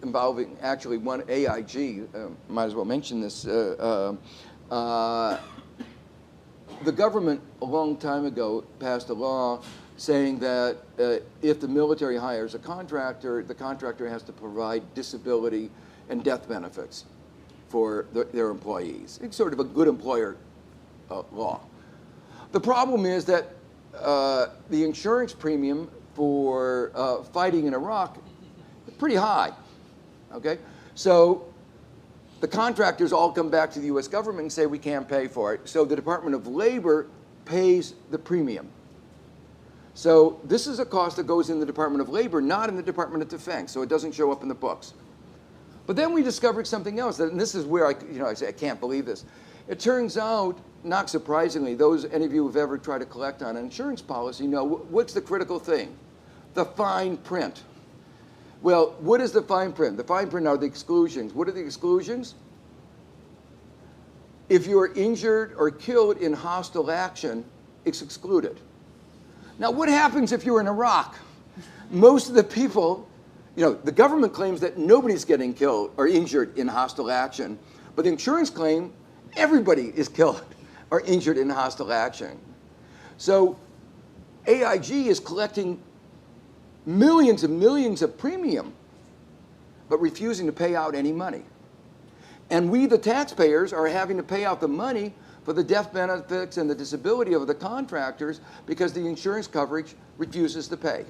involving actually one AIG. Might as well mention this. The government a long time ago passed a law saying that if the military hires a contractor, the contractor has to provide disability and death benefits for their employees. It's sort of a good employer law. The problem is that the insurance premium for fighting in Iraq is pretty high, okay? So the contractors all come back to the US government and say we can't pay for it. So the Department of Labor pays the premium. So this is a cost that goes in the Department of Labor, not in the Department of Defense, so it doesn't show up in the books. But then we discovered something else, and this is where I say I can't believe this. It turns out, not surprisingly, any of you who've ever tried to collect on an insurance policy know what's the critical thing? The fine print. Well, what is the fine print? The fine print are the exclusions. What are the exclusions? If you are injured or killed in hostile action, it's excluded. Now, what happens if you're in Iraq? Most of the people, the government claims that nobody's getting killed or injured in hostile action, but the insurance claim everybody is killed or injured in hostile action. So AIG is collecting millions and millions of premium, but refusing to pay out any money. And we, the taxpayers, are having to pay out the money for the death benefits and the disability of the contractors because the insurance coverage refuses to pay.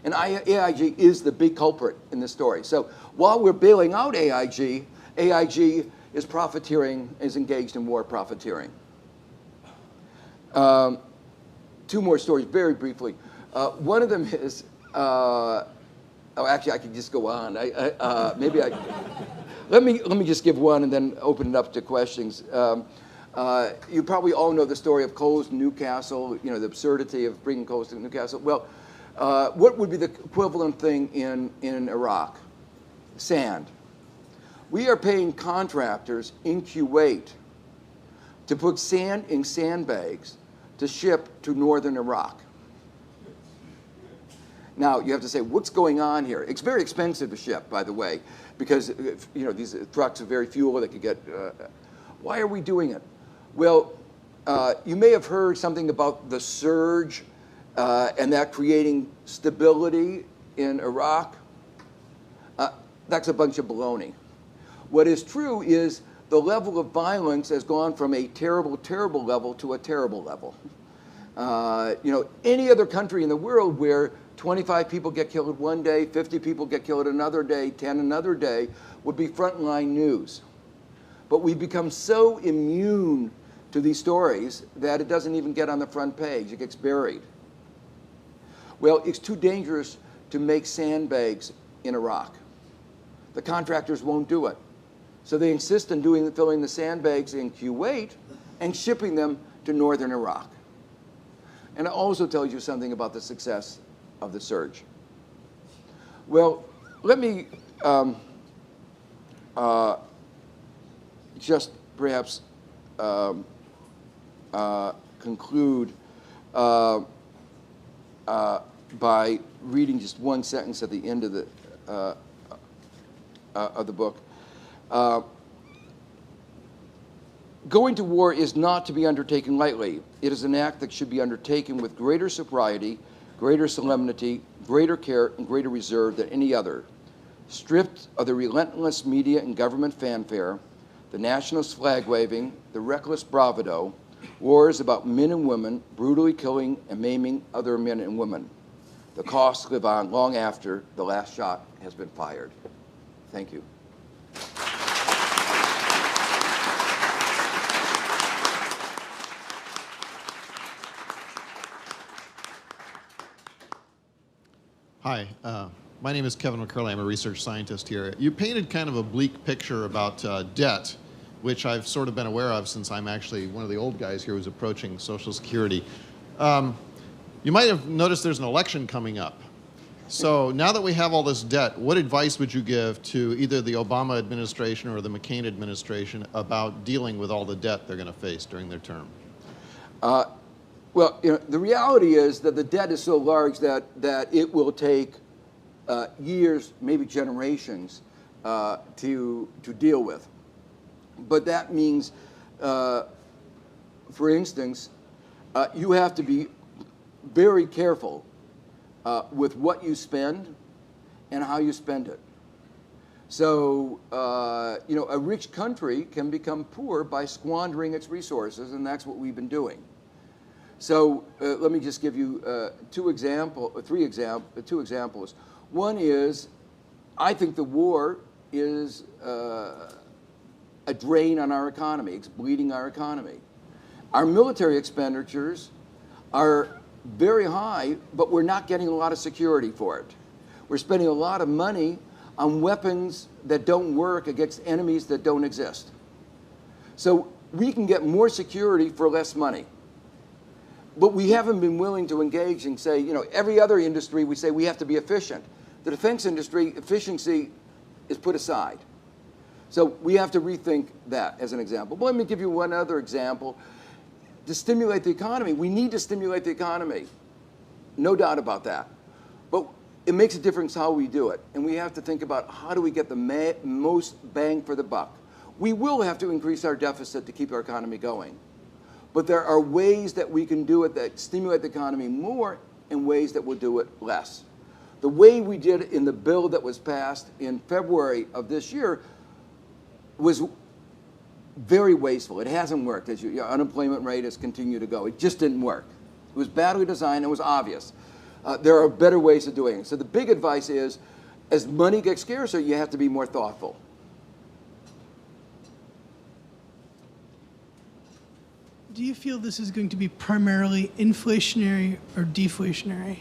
And AIG is the big culprit in this story. So while we're bailing out AIG is profiteering, is engaged in war profiteering. Two more stories very briefly. One of them is, actually I could just go on. Let me just give one and then open it up to questions. You probably all know the story of coals in Newcastle, the absurdity of bringing coals to Newcastle. Well, what would be the equivalent thing in Iraq? Sand. We are paying contractors in Kuwait to put sand in sandbags to ship to northern Iraq. Now, you have to say, what's going on here? It's very expensive to ship, by the way, because these trucks are very fuel that could get, why are we doing it? Well, you may have heard something about the surge and that creating stability in Iraq. That's a bunch of baloney. What is true is the level of violence has gone from a terrible, terrible level to a terrible level. Any other country in the world where 25 people get killed one day, 50 people get killed another day, 10 another day, would be frontline news. But we've become so immune to these stories that it doesn't even get on the front page. It gets buried. Well, it's too dangerous to make sandbags in Iraq. The contractors won't do it. So they insist on filling the sandbags in Kuwait and shipping them to northern Iraq. And it also tells you something about the success of the surge. Well, let me just perhaps conclude by reading just one sentence at the end of the book. Going to war is not to be undertaken lightly. It is an act that should be undertaken with greater sobriety, greater solemnity, greater care, and greater reserve than any other. Stripped of the relentless media and government fanfare, the nationalist flag waving, the reckless bravado, war is about men and women brutally killing and maiming other men and women. The costs live on long after the last shot has been fired. Thank you.
Hi, my name is Kevin McCurley. I'm a research scientist here. You painted kind of a bleak picture about debt, which I've sort of been aware of since I'm actually one of the old guys here who's approaching Social Security. You might have noticed there's an election coming up. So now that we have all this debt, what advice would you give to either the Obama administration or the McCain administration about dealing with all the debt they're going to face during their term?
Well, the reality is that the debt is so large that it will take years, maybe generations, to deal with. But that means, for instance, you have to be very careful with what you spend and how you spend it. So, a rich country can become poor by squandering its resources, and that's what we've been doing. So let me just give you two examples. One is, I think the war is a drain on our economy. It's bleeding our economy. Our military expenditures are very high, but we're not getting a lot of security for it. We're spending a lot of money on weapons that don't work against enemies that don't exist. So we can get more security for less money. But we haven't been willing to engage and say, every other industry we say we have to be efficient. The defense industry, efficiency is put aside. So we have to rethink that as an example. But let me give you one other example. To stimulate the economy, we need to stimulate the economy. No doubt about that. But it makes a difference how we do it. And we have to think about how do we get the most bang for the buck. We will have to increase our deficit to keep our economy going. But there are ways that we can do it that stimulate the economy more and ways that will do it less. The way we did it in the bill that was passed in February of this year was very wasteful. It hasn't worked. As your unemployment rate has continued to go. It just didn't work. It was badly designed. It was obvious. There are better ways of doing it. So the big advice is, as money gets scarcer, you have to be more thoughtful.
Do you feel this is going to be primarily inflationary or deflationary?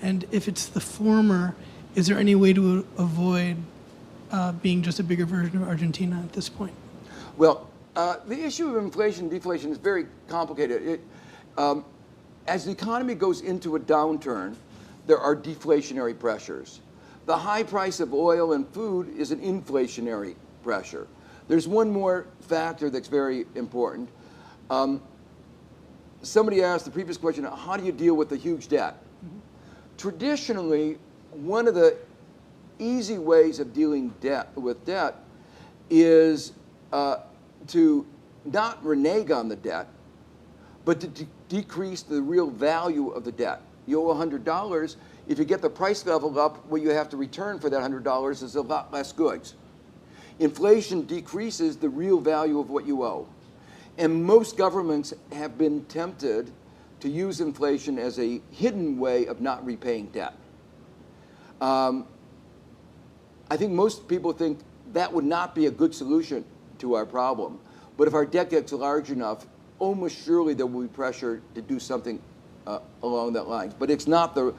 And if it's the former, is there any way to avoid being just a bigger version of Argentina at this point?
Well, the issue of inflation and deflation is very complicated. As the economy goes into a downturn, there are deflationary pressures. The high price of oil and food is an inflationary pressure. There's one more factor that's very important. Somebody asked the previous question, how do you deal with the huge debt? traditionally, one of the easy ways of dealing with debt is to not renege on the debt, but to decrease the real value of the debt. You owe $100. If you get the price level up, what you have to return for that $100 is a lot less goods. Inflation decreases the real value of what you owe. And most governments have been tempted to use inflation as a hidden way of not repaying debt. I think most people think that would not be a good solution to our problem. But if our debt gets large enough, almost surely there will be pressure to do something along that line. But it's not the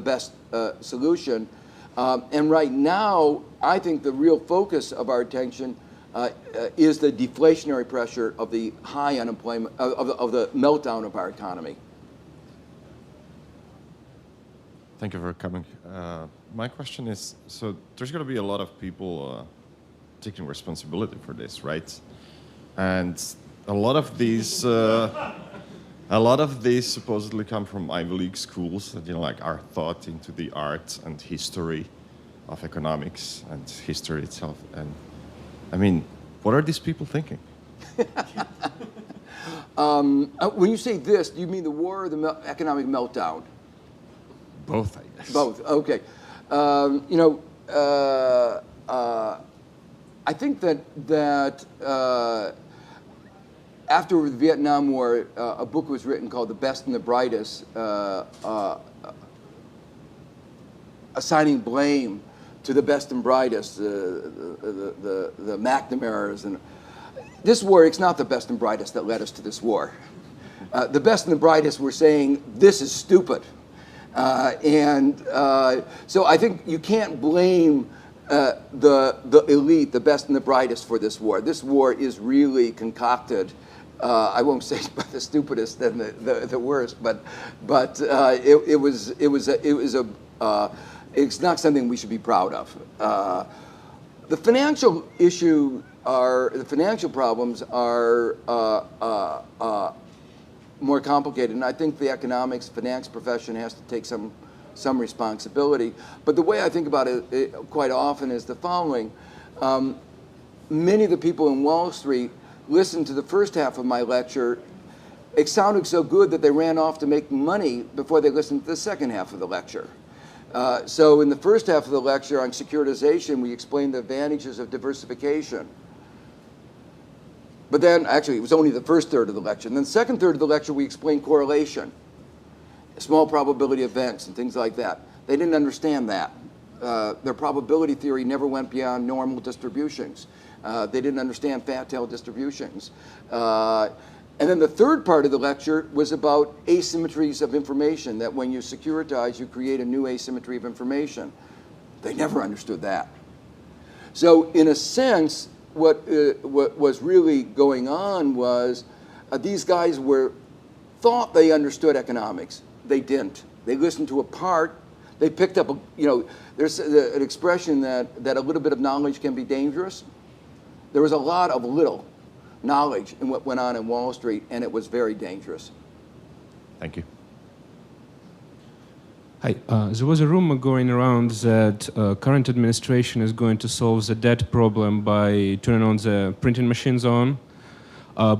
best solution. And right now, I think the real focus of our attention is the deflationary pressure of the high unemployment, of the meltdown of our economy.
Thank you for coming. My question is, so there's going to be a lot of people taking responsibility for this, right? And a lot of these supposedly come from Ivy League schools that, like, are taught into the art and history of economics and history itself. And I mean, what are these people thinking?
When you say this, do you mean the war or the economic meltdown?
Both, I guess.
Both. Okay. I think that after the Vietnam War, a book was written called "The Best and the Brightest," assigning blame to the best and brightest, the McNamara's. And this war, it's not the best and brightest that led us to this war. The best and the brightest were saying, this is stupid. So I think you can't blame the elite, the best and the brightest, for this war. This war is really concocted. I won't say the stupidest and the worst, but it's not something we should be proud of. The financial problems are more complicated, and I think the finance profession has to take some responsibility. But the way I think about it quite often is the following. Many of the people in Wall Street listened to the first half of my lecture. It sounded so good that they ran off to make money before they listened to the second half of the lecture. So in the first half of the lecture on securitization, we explained the advantages of diversification. But then, actually, it was only the first third of the lecture. And then the second third of the lecture, we explained correlation, small probability events, and things like that. They didn't understand that. Their probability theory never went beyond normal distributions. They didn't understand fat-tail distributions. And then the third part of the lecture was about asymmetries of information, that when you securitize, you create a new asymmetry of information. They never understood that. So in a sense, what was really going on was these guys thought they understood economics. They didn't. They listened to a part. They picked up, there's an expression that a little bit of knowledge can be dangerous. There was a lot of little knowledge in what went on in Wall Street, and it was very dangerous.
Thank you.
Hi. There was a rumor going around that current administration is going to solve the debt problem by turning on the printing machines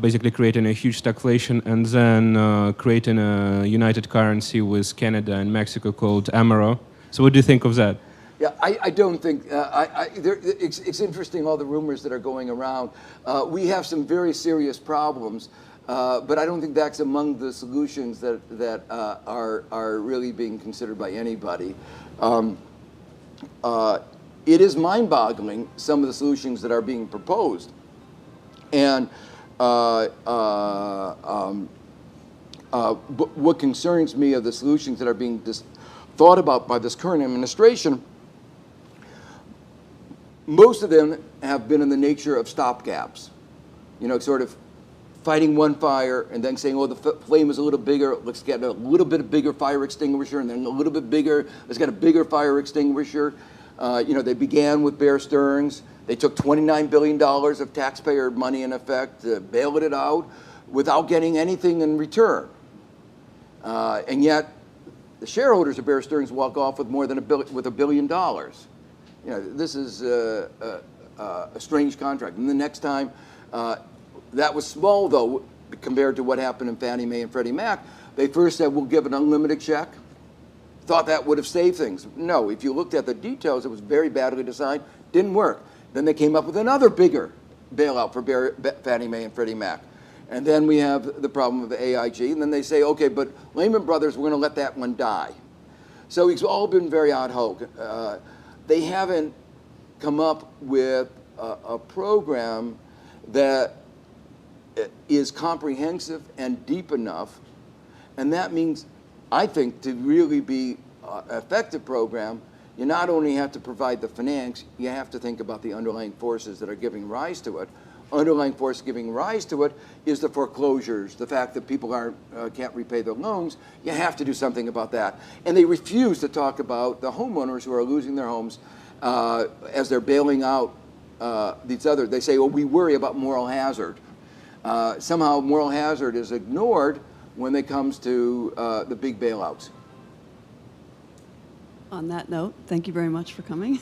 basically creating a huge stagflation, and then creating a united currency with Canada and Mexico called Amaro. So what do you think of that?
Yeah, I don't think, it's interesting, all the rumors that are going around. We have some very serious problems, but I don't think that's among the solutions that are really being considered by anybody. It is mind-boggling, some of the solutions that are being proposed. And what concerns me are the solutions that are being thought about by this current administration. Most of them have been in the nature of stopgaps, sort of fighting one fire and then saying, oh, the flame is a little bigger, let's get a little bit bigger fire extinguisher, and then a little bit bigger, let's get a bigger fire extinguisher. They began with Bear Stearns. They took $29 billion of taxpayer money, in effect, bailed it out without getting anything in return. And yet, the shareholders of Bear Stearns walk off with more than $1 billion. You know, this is a strange contract. And the next time, that was small though, compared to what happened in Fannie Mae and Freddie Mac. They first said, we'll give an unlimited check. Thought that would have saved things. No, if you looked at the details, it was very badly designed, didn't work. Then they came up with another bigger bailout for Fannie Mae and Freddie Mac. And then we have the problem of AIG, and then they say, okay, but Lehman Brothers, we're gonna let that one die. So it's all been very ad hoc. They haven't come up with a program that is comprehensive and deep enough, and that means, I think, to really be an effective program, you not only have to provide the finance, you have to think about the underlying forces that are giving rise to it. Underlying force giving rise to it is the foreclosures, the fact that people can't repay their loans. You have to do something about that. And they refuse to talk about the homeowners who are losing their homes as they're bailing out these other. They say, well, we worry about moral hazard. Somehow moral hazard is ignored when it comes to the big bailouts.
On that note, thank you very much for coming.